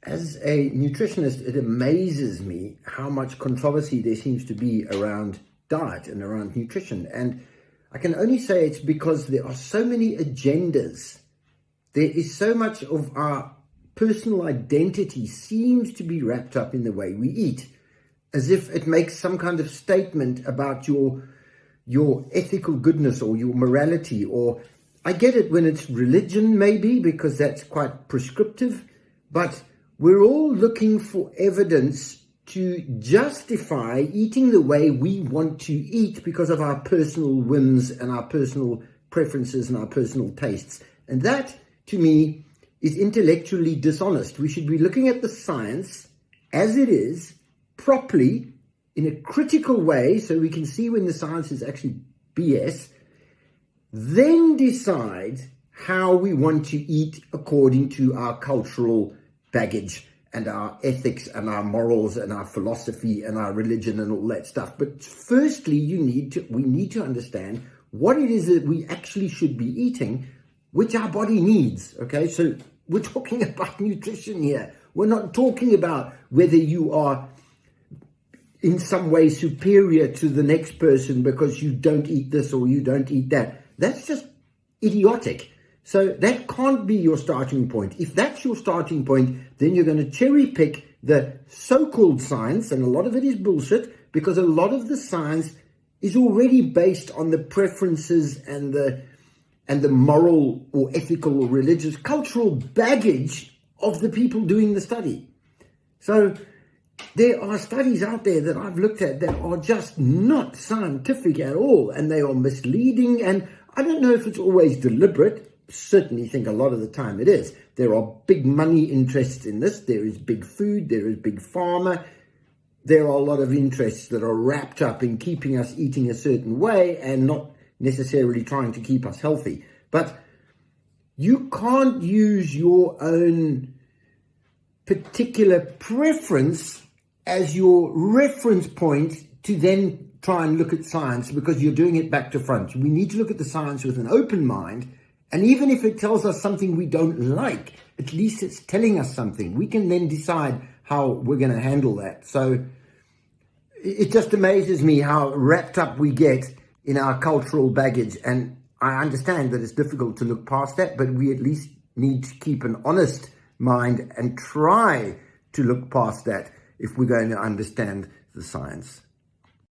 As a nutritionist, it amazes me how much controversy there seems to be around diet and around nutrition. And I can only say it's because there are so many agendas. There is so much of our personal identity seems to be wrapped up in the way we eat, as if it makes some kind of statement about your ethical goodness or your morality. Or I get it when it's religion, maybe, because that's quite prescriptive, but we're all looking for evidence to justify eating the way we want to eat because of our personal whims and our personal preferences and our personal tastes. And that, to me, is intellectually dishonest. We should be looking at the science as it is, properly, in a critical way, so we can see when the science is actually BS, then decide how we want to eat according to our cultural baggage and our ethics and our morals and our philosophy and our religion and all that stuff. But firstly, we need to understand what it is that we actually should be eating, which our body needs. Okay, so we're talking about nutrition here. We're not talking about whether you are in some way superior to the next person because you don't eat this or you don't eat that. That's just idiotic. So that can't be your starting point. If that's your starting point, then you're going to cherry pick the so-called science, and a lot of it is bullshit, because a lot of the science is already based on the preferences and the moral or ethical or religious cultural baggage of the people doing the study. So there are studies out there that I've looked at that are just not scientific at all, and they are misleading, and I don't know if it's always deliberate. Certainly think a lot of the time it is. There are big money interests in this. There is big food. There is big pharma. There are a lot of interests that are wrapped up in keeping us eating a certain way and not necessarily trying to keep us healthy. But you can't use your own particular preference as your reference point to then try and look at science, because you're doing it back to front. We need to look at the science with an open mind. And even if it tells us something we don't like, at least it's telling us something. We can then decide how we're going to handle that. So it just amazes me how wrapped up we get in our cultural baggage. And I understand that it's difficult to look past that, but we at least need to keep an honest mind and try to look past that if we're going to understand the science.